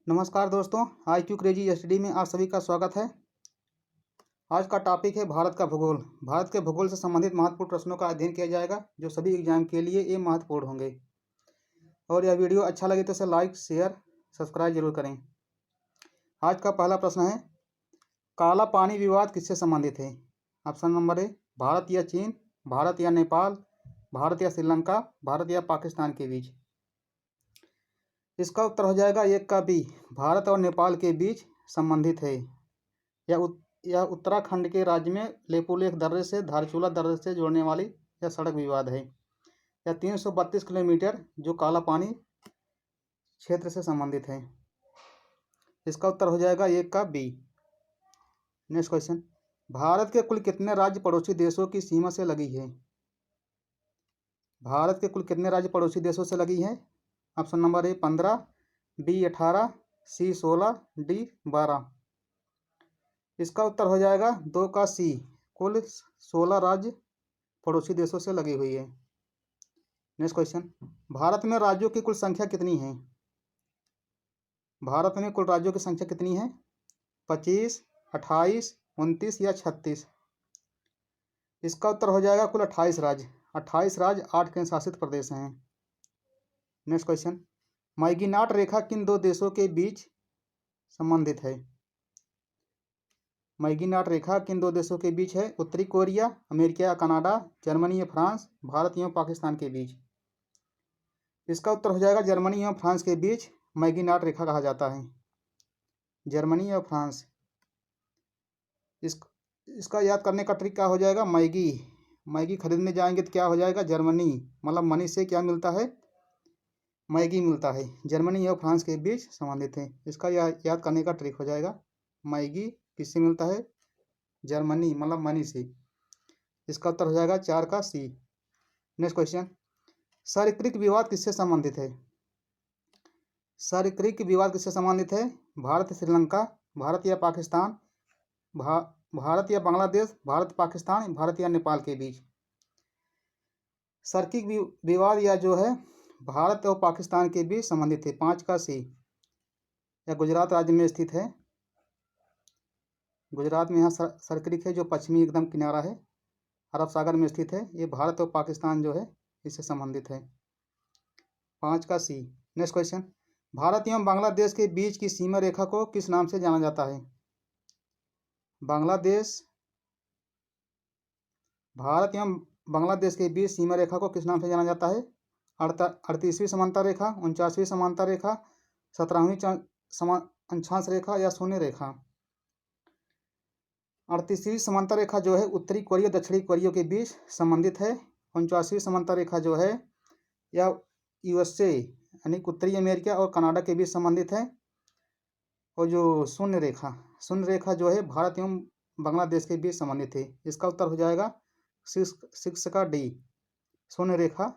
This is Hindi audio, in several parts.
नमस्कार दोस्तों, IQ क्रेजी स्टडी में आप सभी का स्वागत है। आज का टॉपिक है भारत का भूगोल। भारत के भूगोल से संबंधित महत्वपूर्ण प्रश्नों का अध्ययन किया जाएगा जो सभी एग्जाम के लिए ये महत्वपूर्ण होंगे। और यह वीडियो अच्छा लगे तो इसे लाइक, शेयर, सब्सक्राइब जरूर करें। आज का पहला प्रश्न है, काला पानी विवाद किससे संबंधित है? ऑप्शन नंबर ए, भारत या चीन, भारत या नेपाल, भारत या श्रीलंका, भारत या पाकिस्तान के बीच। इसका उत्तर हो जाएगा एक का बी, भारत और नेपाल के बीच संबंधित है। यह उत्तराखंड के राज्य में लेपुलेख दर्रे से धारचूला दर्रे से जोड़ने वाली यह सड़क विवाद है। यह 332 किलोमीटर जो काला पानी क्षेत्र से संबंधित है। इसका उत्तर हो जाएगा एक का बी। नेक्स्ट क्वेश्चन, भारत के कुल कितने राज्य पड़ोसी देशों की सीमा से लगी है? भारत के कुल कितने राज्य पड़ोसी देशों से लगी है? Option number A 15, B 18, C 16, D 12। इसका उत्तर हो जाएगा दो का सी, कुल 16 राज्य पड़ोसी देशों से लगी हुई है। नेक्स्ट क्वेश्चन, भारत में राज्यों की कुल संख्या कितनी है? भारत में कुल राज्यों की संख्या कितनी है? 25, 28, 29 या 36? इसका उत्तर हो जाएगा कुल 28 राज्य। 28 राज्य, 8 केंद्र शासित प्रदेश हैं। नेक्स्ट क्वेश्चन, मैगीनाट रेखा किन दो देशों के बीच संबंधित है? मैगीनाट रेखा किन दो देशों के बीच है? उत्तरी कोरिया, अमेरिका या कनाडा, जर्मनी या फ्रांस, भारत एवं पाकिस्तान के बीच। इसका उत्तर हो जाएगा जर्मनी एवं फ्रांस के बीच मैगीनाट रेखा कहा जाता है। जर्मनी और फ्रांस। इसका याद करने का ट्रिक क्या हो जाएगा? मैगी खरीदने जाएंगे तो क्या हो जाएगा? जर्मनी, मतलब मनी से क्या मिलता है? मैगी मिलता है। जर्मनी और फ्रांस के बीच संबंधित है। इसका याद करने का ट्रिक हो जाएगा, मैगी किससे मिलता है? जर्मनी, मतलब मनी से। इसका उत्तर हो जाएगा 4 का सी। नेक्स्ट क्वेश्चन, सरिक्रिक विवाद किससे संबंधित है? सरिक्रिक विवाद किससे संबंधित है? भारत श्रीलंका, भारत या पाकिस्तान, भारत या बांग्लादेश, भारत पाकिस्तान, भारत या नेपाल के बीच। सरिक्रिक विवाद या जो है भारत और पाकिस्तान के बीच संबंधित है। 5 का सी। यह गुजरात राज्य में स्थित है। गुजरात में यहाँ सरिक्रिक है जो पश्चिमी एकदम किनारा है, अरब सागर में स्थित है। ये भारत और पाकिस्तान जो है इससे संबंधित है। 5 का सी। नेक्स्ट क्वेश्चन, भारत एवं बांग्लादेश के बीच की सीमा रेखा को किस नाम से जाना जाता है? भारत एवं बांग्लादेश के बीच सीमा रेखा को किस नाम से जाना जाता है? 38वीं समांतर रेखा, 49वीं समांतर रेखा, 17वीं अक्षांश रेखा या शून्य रेखा? 38वीं समांतर रेखा जो है उत्तरी कोरिया दक्षिणी कोरिया के बीच संबंधित है। 49वीं समांतर रेखा जो है यह USA यानी उत्तरी अमेरिका और कनाडा के बीच संबंधित है। और जो शून्य रेखा जो है भारत एवं बांग्लादेश के बीच संबंधित है। इसका उत्तर हो जाएगा 6 का डी, शून्य रेखा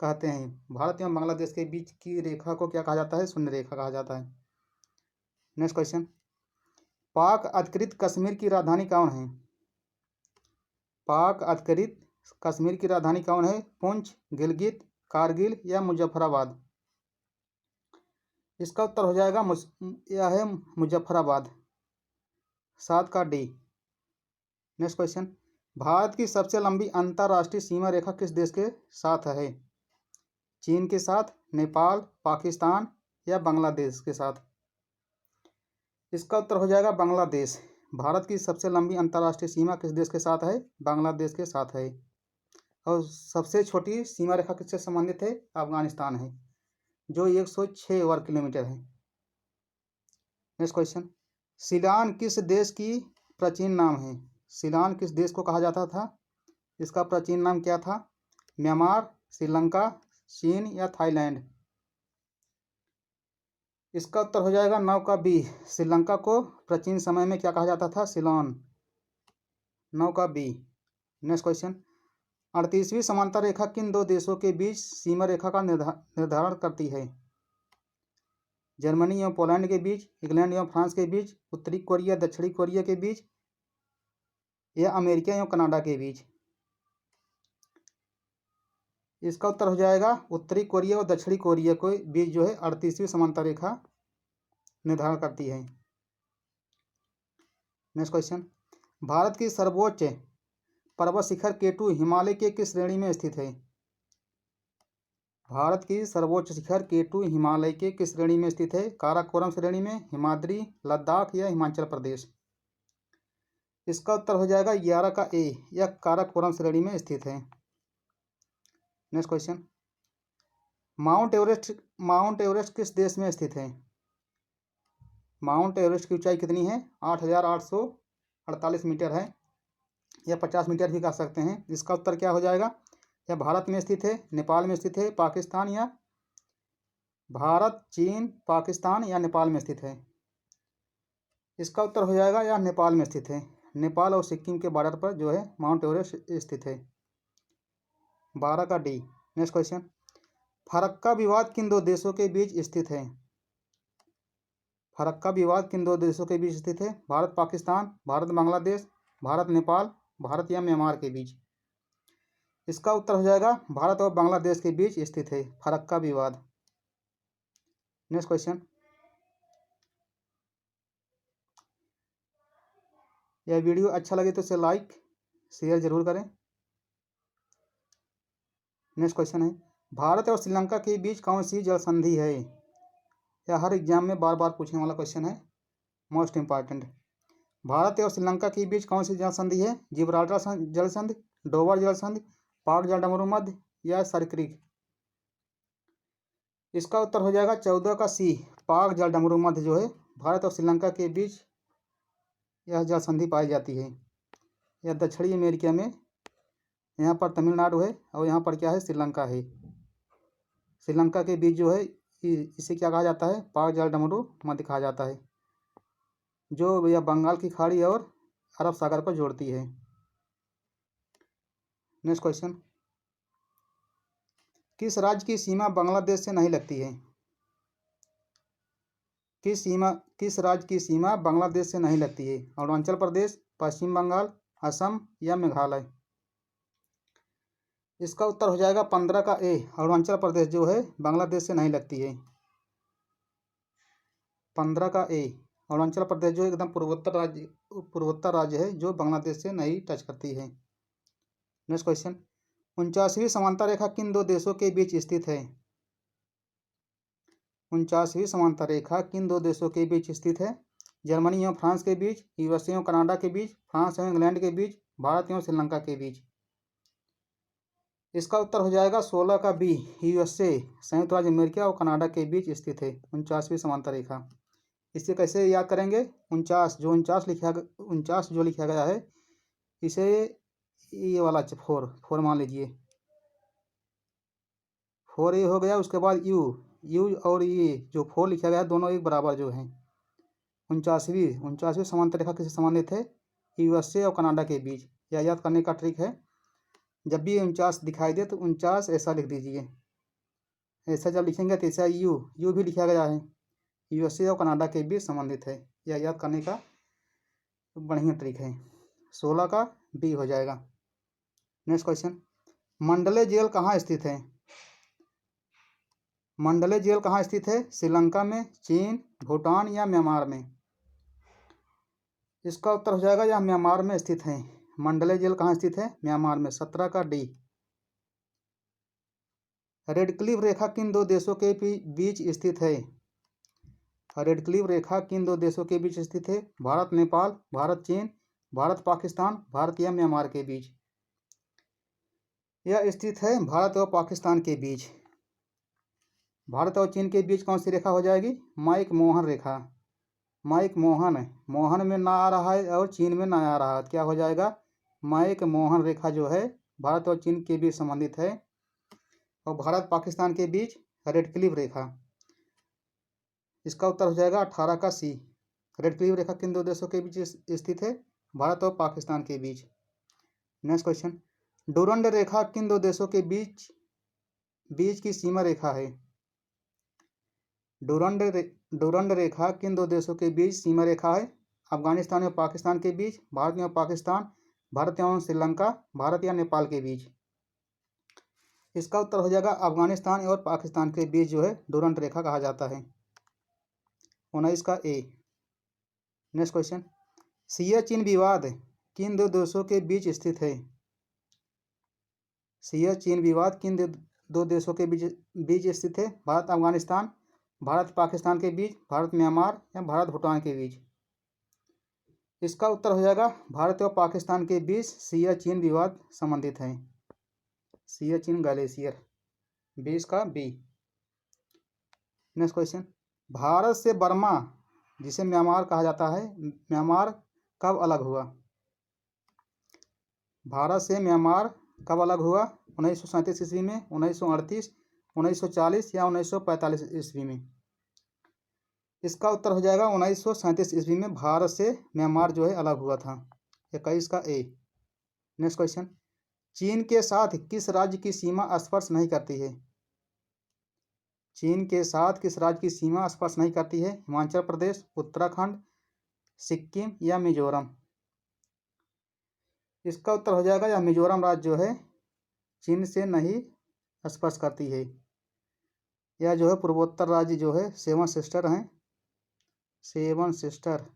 कहते हैं। भारत एवं बांग्लादेश के बीच की रेखा को क्या कहा जाता है? शून्य रेखा कहा जाता है। नेक्स्ट क्वेश्चन, पाक अधिकृत कश्मीर की राजधानी कौन है? पाक अधिकृत कश्मीर की राजधानी कौन है? पुंछ, गिलगित, कारगिल या मुजफ्फराबाद? इसका उत्तर हो जाएगा यह है मुजफ्फराबाद। 7 का डी। नेक्स्ट क्वेश्चन, भारत की सबसे लंबी अंतर्राष्ट्रीय सीमा रेखा किस देश के साथ है? चीन के साथ, नेपाल, पाकिस्तान या बांग्लादेश के साथ? इसका उत्तर हो जाएगा बांग्लादेश। भारत की सबसे लंबी अंतर्राष्ट्रीय सीमा किस देश के साथ है? बांग्लादेश के साथ है। और सबसे छोटी सीमा रेखा किससे संबंधित है? अफगानिस्तान है जो 106 वर्ग किलोमीटर है। नेक्स्ट क्वेश्चन, सीलान किस देश की प्राचीन नाम है? सीलान किस देश को कहा जाता था? इसका प्राचीन नाम क्या था? म्यांमार, श्रीलंका, चीन या थाईलैंड? इसका उत्तर हो जाएगा 9 का बी, श्रीलंका को प्राचीन समय में क्या कहा जाता था? सीलोन। 9 का बी। नेक्स्ट क्वेश्चन, 38वीं समांतर रेखा किन दो देशों के बीच सीमा रेखा का निर्धारण करती है? जर्मनी एवं पोलैंड के बीच, इंग्लैंड एवं फ्रांस के बीच, उत्तरी कोरिया दक्षिणी कोरिया के बीच या अमेरिका एवं कनाडा के बीच? इसका उत्तर हो जाएगा उत्तरी कोरिया और दक्षिणी कोरिया के बीच जो है 38वीं समांतर रेखा निर्धारण करती है। नेक्स्ट क्वेश्चन, भारत की सर्वोच्च पर्वत शिखर केटू हिमालय के किस श्रेणी में स्थित है? भारत की सर्वोच्च शिखर केटू हिमालय के किस श्रेणी में स्थित है? काराकोरम श्रेणी में, हिमाद्री, लद्दाख या हिमाचल प्रदेश? इसका उत्तर हो जाएगा 11 का ए, यह काराकोरम श्रेणी में स्थित है। नेक्स्ट क्वेश्चन, माउंट एवरेस्ट किस देश में स्थित है? माउंट एवरेस्ट की ऊंचाई कितनी है? 8,848 मीटर है, या 50 मीटर भी कह सकते हैं। इसका उत्तर क्या हो जाएगा? यह भारत में स्थित है, नेपाल में स्थित है, पाकिस्तान या भारत, चीन, पाकिस्तान या नेपाल में स्थित है? इसका उत्तर हो जाएगा यह नेपाल में स्थित है। नेपाल और सिक्किम के बॉर्डर पर जो है माउंट एवरेस्ट स्थित है। 12 का डी। नेक्स्ट क्वेश्चन, फरक्का विवाद किन दो देशों के बीच स्थित है? फरक्का विवाद किन दो देशों के बीच स्थित है? भारत पाकिस्तान, भारत बांग्लादेश, भारत नेपाल, भारत या म्यांमार के बीच? इसका उत्तर हो जाएगा भारत और बांग्लादेश के बीच स्थित है फरक्का विवाद। नेक्स्ट क्वेश्चन, यह वीडियो अच्छा लगे तो इसे लाइक शेयर जरूर करें। नेक्स्ट क्वेश्चन है, भारत और श्रीलंका के बीच कौन सी जल संधि है? यह हर एग्जाम में बार बार पूछने वाला क्वेश्चन है, मोस्ट इंपॉर्टेंट। भारत और श्रीलंका के बीच कौन सी जल संधि है? जिब्राल्टर जल संधि, डोवर जल संधि, पाक जल डमरू मध्य या सरक्रिक? इसका उत्तर हो जाएगा 14 का सी, पाक जल डमरू मध्य जो है भारत और श्रीलंका के बीच यह जल संधि पाई जाती है। यह दक्षिणी अमेरिका में, यहाँ पर तमिलनाडु है और यहाँ पर क्या है? श्रीलंका है। श्रीलंका के बीच जो है इसे क्या कहा जाता है? पाक जल डमरू मध्य कहा जाता है, जो यह बंगाल की खाड़ी और अरब सागर पर जोड़ती है। नेक्स्ट क्वेश्चन, किस राज्य की सीमा बांग्लादेश से नहीं लगती है? किस राज्य की सीमा बांग्लादेश से नहीं लगती है? अरुणाचल प्रदेश, पश्चिम बंगाल, असम या मेघालय? इसका उत्तर हो जाएगा 15 का ए, अरुणाचल प्रदेश जो है बांग्लादेश से नहीं लगती है। 15 का ए, अरुणाचल प्रदेश जो एकदम पूर्वोत्तर राज्य है जो बांग्लादेश से नहीं टच करती है। नेक्स्ट क्वेश्चन, 49वीं समांतर रेखा किन दो देशों के बीच स्थित है? 49वीं समांतर रेखा किन दो देशों के बीच स्थित है? जर्मनी एवं फ्रांस के बीच, यूएसए एवं कनाडा के बीच, फ्रांस एवं इंग्लैंड के बीच, भारत एवं श्रीलंका के बीच? इसका उत्तर हो जाएगा 16 का बी, यूएसए संयुक्त राज्य अमेरिका और कनाडा के बीच स्थित है 49वीं समांतर रेखा। इसे कैसे याद करेंगे? 49 जो लिखा गया है इसे ये वाला 4 मान लीजिए, 4 ये हो गया। उसके बाद यू और ये जो 4 लिखा गया है दोनों एक बराबर जो है। 49वीं समांतर रेखा किससे संबंधित है? यूएसए और कनाडा के बीच। यह याद करने का ट्रिक है, जब भी 49 दिखाई दे तो 49 ऐसा लिख दीजिए। ऐसा जब लिखेंगे तो ऐसा यू भी लिखा गया है, यूएसए और कनाडा के बीच संबंधित है। यह याद करने का बढ़िया ट्रिक है। 16 का बी हो जाएगा। नेक्स्ट क्वेश्चन, मंडले जेल कहाँ स्थित है? मंडले जेल कहाँ स्थित है? श्रीलंका में, चीन, भूटान या म्यांमार में? इसका उत्तर हो जाएगा यह म्यांमार में स्थित है। मंडले जेल कहाँ स्थित है? म्यांमार में। 17 का डी। रेड क्लिफ रेखा किन दो देशों के बीच स्थित है? रेड क्लिफ रेखा किन दो देशों के बीच स्थित है? भारत नेपाल, भारत चीन, भारत पाकिस्तान, भारत या म्यांमार के बीच? यह स्थित है भारत और पाकिस्तान के बीच। भारत और चीन के बीच कौन सी रेखा हो जाएगी? माइक मोहन रेखा। माइक मोहन में ना आ रहा है और चीन में ना आ रहा है, क्या हो जाएगा? माइक मोहन रेखा जो है भारत और चीन के बीच संबंधित है। और भारत पाकिस्तान के बीच रेड क्लिफ रेखा। इसका उत्तर हो जाएगा 18 का सी। रेड क्लिफ रेखा किन दो देशों के बीच स्थित है? भारत और पाकिस्तान के बीच। नेक्स्ट क्वेश्चन, डूरंड रेखा किन दो देशों के बीच की सीमा रेखा है? डूरंड रेखा किन दो देशों के बीच सीमा रेखा है? अफगानिस्तान और पाकिस्तान के बीच, भारत और पाकिस्तान, भारत एवं श्रीलंका, भारत या नेपाल के बीच? इसका उत्तर हो जाएगा अफगानिस्तान और पाकिस्तान के बीच जो है डूरंड रेखा कहा जाता है। 19 का ए। नेक्स्ट क्वेश्चन, सियाचिन विवाद किन दो देशों के बीच स्थित है? सियाचिन विवाद किन दो देशों के बीच स्थित है? भारत अफगानिस्तान, भारत पाकिस्तान के बीच, भारत म्यांमार या भारत भूटान के बीच? इसका उत्तर हो जाएगा भारत और पाकिस्तान के बीच सियाचिन विवाद संबंधित है। सियाचिन ग्लेशियर, 20 का बी। नेक्स्ट क्वेश्चन, भारत से बर्मा जिसे म्यांमार कहा जाता है, म्यांमार कब अलग हुआ? भारत से म्यांमार कब अलग हुआ? 1937 ईस्वी में, 1938, 1940 या 1945 ईस्वी में? इसका उत्तर हो जाएगा 1937 ईस्वी में भारत से म्यांमार जो है अलग हुआ था। 21 का ए। नेक्स्ट क्वेश्चन, चीन के साथ किस राज्य की सीमा स्पर्श नहीं करती है? चीन के साथ किस राज्य की सीमा स्पर्श नहीं करती है? हिमाचल प्रदेश, उत्तराखंड, सिक्किम या मिजोरम? इसका उत्तर हो जाएगा यह मिजोरम राज्य जो है चीन से नहीं स्पर्श करती है। यह जो है पूर्वोत्तर राज्य जो है 7 सिस्टर हैं, 7 सिस्टर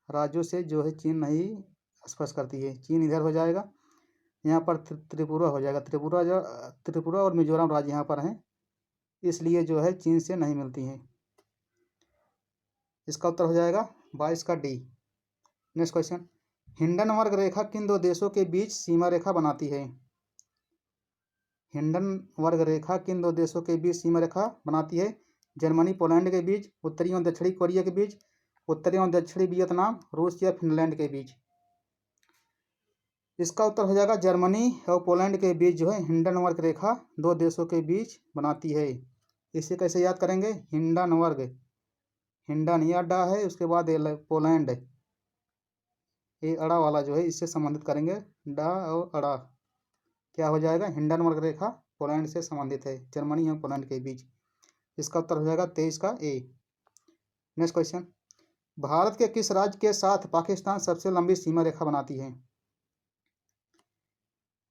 राज्यों से जो है चीन नहीं स्पर्श करती है। चीन इधर हो जाएगा, यहाँ पर त्रिपुरा हो जाएगा। त्रिपुरा और मिजोरम राज्य यहाँ पर हैं, इसलिए जो है चीन से नहीं मिलती हैं। इसका उत्तर हो जाएगा 22 का डी। नेक्स्ट क्वेश्चन, हिंडनबर्ग रेखा किन दो देशों के बीच सीमा रेखा बनाती है? हिंडनबर्ग रेखा किन दो देशों के बीच सीमा रेखा बनाती है? जर्मनी पोलैंड के बीच, उत्तरी और दक्षिणी कोरिया के बीच, उत्तरी और दक्षिणी वियतनाम, रूस या फिनलैंड के बीच? इसका उत्तर हो जाएगा जर्मनी और पोलैंड के बीच जो है हिंडनबर्ग रेखा दो देशों के बीच बनाती है। इसे कैसे याद करेंगे? हिंडनबर्ग, हिंडन ये अड्डा है, उसके बाद पोलैंड ये अड़ा वाला जो है इससे संबंधित करेंगे, डा और अड़ा। क्या हो जाएगा? हिंडनबर्ग रेखा पोलैंड से संबंधित है, जर्मनी और पोलैंड के बीच। इसका उत्तर हो जाएगा 23 का ए। नेक्स्ट क्वेश्चन, भारत के किस राज्य के साथ पाकिस्तान सबसे लंबी सीमा रेखा बनाती है?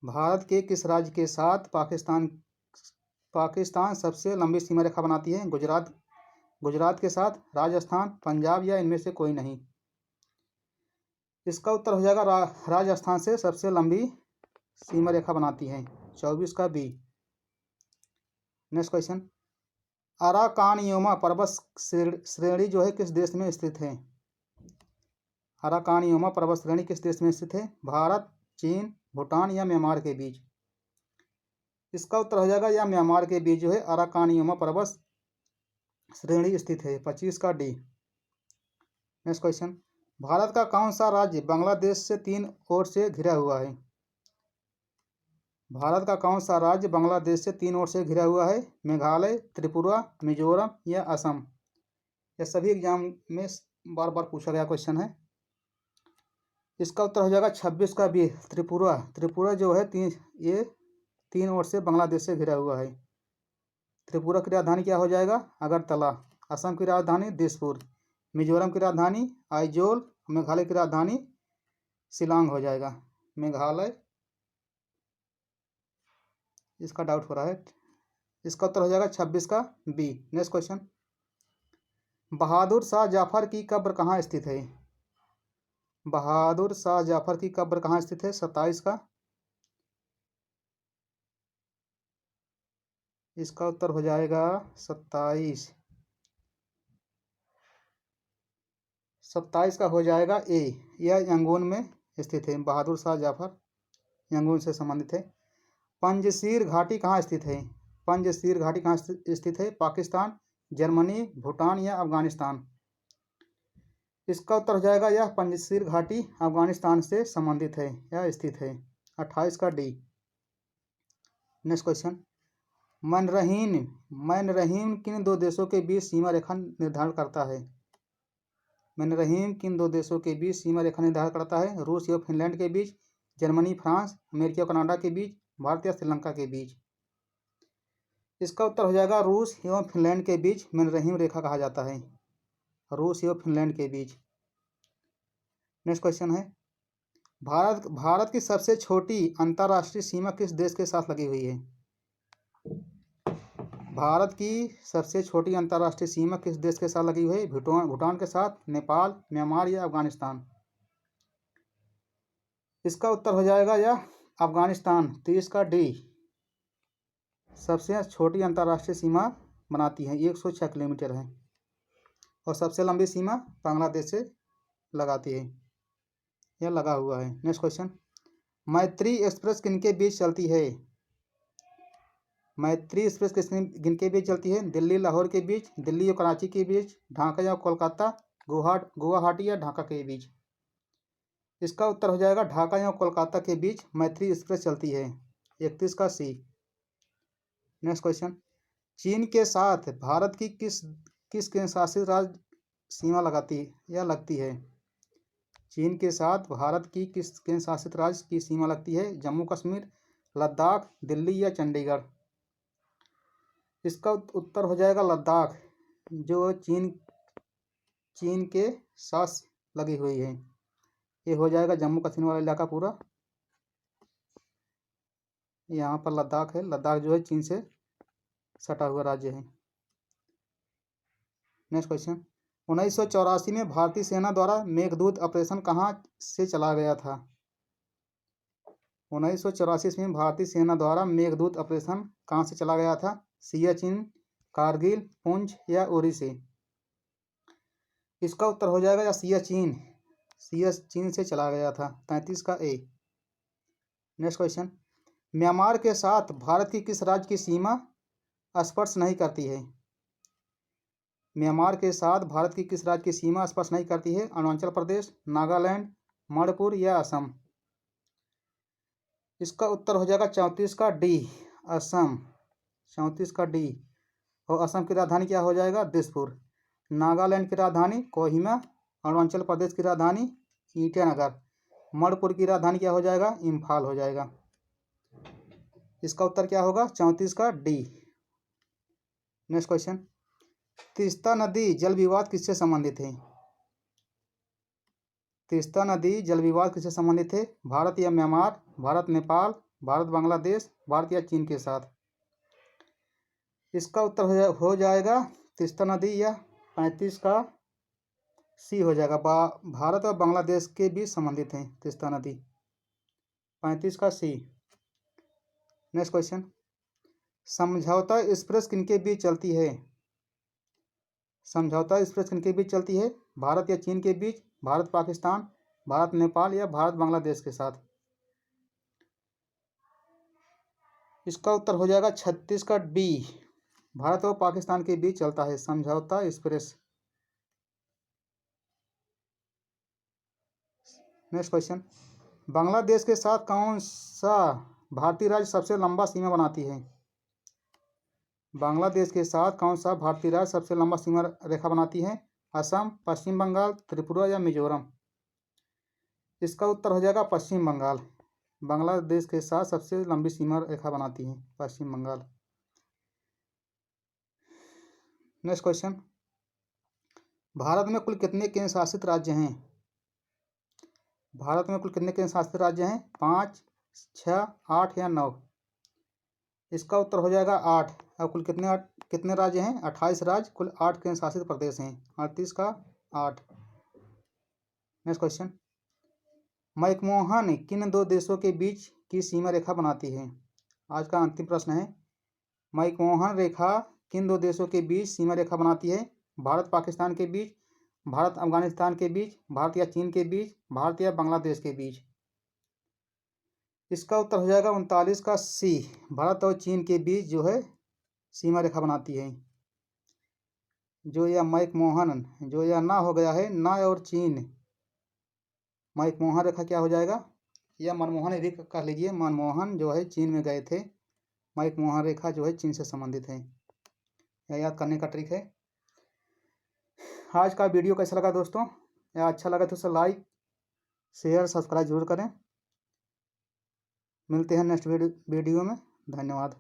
भारत के किस राज्य के साथ पाकिस्तान सबसे लंबी सीमा रेखा बनाती है? गुजरात के साथ, राजस्थान, पंजाब या इनमें से कोई नहीं? इसका उत्तर हो जाएगा राजस्थान से सबसे लंबी सीमा रेखा बनाती है, 24 का बी। नेक्स्ट क्वेश्चन, अराकानयुमा पर्वत श्रेणी जो है किस देश में स्थित है? अराकानयुमा पर्वत श्रेणी किस देश में स्थित है? भारत, चीन, भूटान या म्यांमार के बीच? इसका उत्तर हो जाएगा या म्यांमार के बीच जो है अराकानयुमा पर्वत श्रेणी स्थित है, 25 का डी। नेक्स्ट क्वेश्चन, भारत का कौन सा राज्य बांग्लादेश से 3 ओर से घिरा हुआ है? भारत का कौन सा राज्य बांग्लादेश से 3 ओर से घिरा हुआ है? मेघालय, त्रिपुरा, मिजोरम या असम? यह सभी एग्जाम में बार बार पूछा गया क्वेश्चन है। इसका उत्तर हो जाएगा 26 का बी, त्रिपुरा। त्रिपुरा जो है ये 3 ओर से बांग्लादेश से घिरा हुआ है। त्रिपुरा की राजधानी क्या हो जाएगा? अगरतला। असम की राजधानी दिसपुर, मिजोरम की राजधानी आइजोल, मेघालय की राजधानी शिलांग हो जाएगा। मेघालय, इसका डाउट हो रहा है। इसका उत्तर हो जाएगा 26 का B. Next question, Bahadur Shah Jafar की कब्र कहाँ स्थित है? बहादुर शाह जाफर की कब्र कहाँ स्थित है? 27 का। इसका उत्तर हो जाएगा 27। 27 का हो जाएगा ए। यह यंगून में स्थित है। बहादुर शाह जाफर यंगून से संबंधित है। पंजशीर घाटी कहाँ स्थित है? पंजशीर घाटी कहाँ स्थित है? पाकिस्तान, जर्मनी, भूटान या अफगानिस्तान? इसका उत्तर हो जाएगा यह पंजशीर घाटी अफगानिस्तान से संबंधित है या स्थित है, 28 का डी। नेक्स्ट क्वेश्चन, मैनरहीन किन दो देशों के बीच सीमा रेखा निर्धारण करता है? मैनरहीन किन दो देशों के बीच सीमा रेखा निर्धारण करता है? रूस और फिनलैंड के बीच, जर्मनी, फ्रांस, अमेरिका और कनाडा के बीच, भारत या श्रीलंका के बीच? इसका उत्तर हो जाएगा रूस एवं फिनलैंड के बीच मैनरहीन रेखा कहा जाता है, रूस एवं फिनलैंड के बीच। नेक्स्ट क्वेश्चन है, भारत की सबसे छोटी अंतर्राष्ट्रीय सीमा किस देश के साथ लगी हुई है? भारत की सबसे छोटी अंतर्राष्ट्रीय सीमा किस देश के साथ लगी हुई है? भूटान के साथ, नेपाल, म्यांमार या अफगानिस्तान? इसका उत्तर हो जाएगा या अफगानिस्तान। 30 का डी। सबसे छोटी अंतर्राष्ट्रीय सीमा बनाती है, 106 किलोमीटर है, और सबसे लंबी सीमा बांग्लादेश से लगाती है, यह लगा हुआ है। नेक्स्ट क्वेश्चन, मैत्री एक्सप्रेस किनके बीच चलती है? मैत्री एक्सप्रेस किनके बीच चलती है? दिल्ली लाहौर के बीच, दिल्ली और कराची के बीच, ढाका या कोलकाता, गुवाहाटी या ढाका के बीच? इसका उत्तर हो जाएगा ढाका या कोलकाता के बीच मैत्री एक्सप्रेस चलती है। 31 का सी। नेक्स्ट क्वेश्चन, चीन के साथ भारत की किस केंद्र शासित राज्य सीमा लगाती या लगती है? चीन के साथ भारत की किस केंद्र शासित राज्य की सीमा लगती है? जम्मू कश्मीर, लद्दाख, दिल्ली या चंडीगढ़? इसका उत्तर हो जाएगा लद्दाख, जो चीन के साथ लगी हुई है। ये हो जाएगा जम्मू कश्मीर वाला इलाका पूरा, यहाँ पर लद्दाख है। लद्दाख जो है चीन से सटा हुआ राज्य है। नेक्स्ट क्वेश्चन, 1984 में भारतीय सेना द्वारा मेघदूत ऑपरेशन कहाँ से चला गया था? 1984 में भारतीय सेना द्वारा मेघदूत ऑपरेशन कहाँ से चला गया था? सियाचिन, कारगिल, पुंछ या उरी से? इसका उत्तर हो जाएगा या सियाचिन से चला गया था। 33 का ए। नेक्स्ट क्वेश्चन, म्यांमार के साथ भारत की किस राज्य की सीमा स्पर्श नहीं करती है? म्यांमार के साथ भारत की किस राज्य की सीमा स्पर्श नहीं करती है? अरुणाचल प्रदेश, नागालैंड, मणिपुर या असम? इसका उत्तर हो जाएगा 34 का डी, असम। 34 का डी। और असम की राजधानी क्या हो जाएगा? दिसपुर। नागालैंड की राजधानी कोहिमा, अरुणाचल प्रदेश की राजधानी ईटानगर, मणिपुर की राजधानी क्या हो जाएगा? इम्फाल हो जाएगा। इसका उत्तर क्या होगा? 34 का डी। नेक्स्ट क्वेश्चन, तीस्ता नदी जल विवाद किससे संबंधित है? तीस्ता नदी जल विवाद किससे संबंधित है? भारत या म्यांमार, भारत नेपाल, भारत बांग्लादेश, भारत या चीन के साथ? इसका उत्तर हो जाएगा तीस्ता नदी या 35 का सी हो जाएगा। भारत और बांग्लादेश के बीच संबंधित है तीस्ता नदी। 35 का सी। नेक्स्ट क्वेश्चन, समझौता एक्सप्रेस किनके बीच चलती है? समझौता एक्सप्रेस किनके बीच चलती है? भारत या चीन के बीच, भारत पाकिस्तान, भारत नेपाल या भारत बांग्लादेश के साथ? इसका उत्तर हो जाएगा 36 का डी, भारत और पाकिस्तान के बीच चलता है समझौता एक्सप्रेस। नेक्स्ट क्वेश्चन, बांग्लादेश के साथ कौन सा भारतीय राज्य सबसे लंबा सीमा बनाती है? बांग्लादेश के साथ कौन सा भारतीय राज्य सबसे लंबा सीमा रेखा बनाती है? असम, पश्चिम बंगाल, त्रिपुरा या मिजोरम? इसका उत्तर हो जाएगा पश्चिम बंगाल। बांग्लादेश के साथ सबसे लंबी सीमा रेखा बनाती है पश्चिम बंगाल। नेक्स्ट क्वेश्चन, भारत में कुल कितने केंद्र शासित राज्य हैं? भारत में कुल कितने केंद्र शासित राज्य हैं? 5, 6, 8 या 9? इसका उत्तर हो जाएगा 8। अब कुल कितने राज्य हैं? 28 राज्य, कुल 8 केंद्र शासित प्रदेश हैं। 38 का 8। नेक्स्ट क्वेश्चन, मैकमोहन किन दो देशों के बीच की सीमा रेखा बनाती है? आज का अंतिम प्रश्न है। मैकमोहन रेखा किन दो देशों के बीच सीमा रेखा बनाती है? भारत पाकिस्तान के बीच, भारत अफगानिस्तान के बीच, भारत या चीन के बीच, भारत या बांग्लादेश के बीच? इसका उत्तर हो जाएगा 39 का सी, भारत और चीन के बीच जो है सीमा रेखा बनाती है। जो यह मैकमोहन जो यह ना हो गया है, ना और चीन, मैकमोहन रेखा क्या हो जाएगा? या मनमोहन भी कह लीजिए। मनमोहन जो है चीन में गए थे, मैकमोहन रेखा जो है चीन से संबंधित है। यह याद करने का ट्रिक है। आज का वीडियो कैसा लगा दोस्तों? या अच्छा लगा तो उसे लाइक, शेयर, सब्सक्राइब जरूर करें। मिलते हैं नेक्स्ट वीडियो में। धन्यवाद।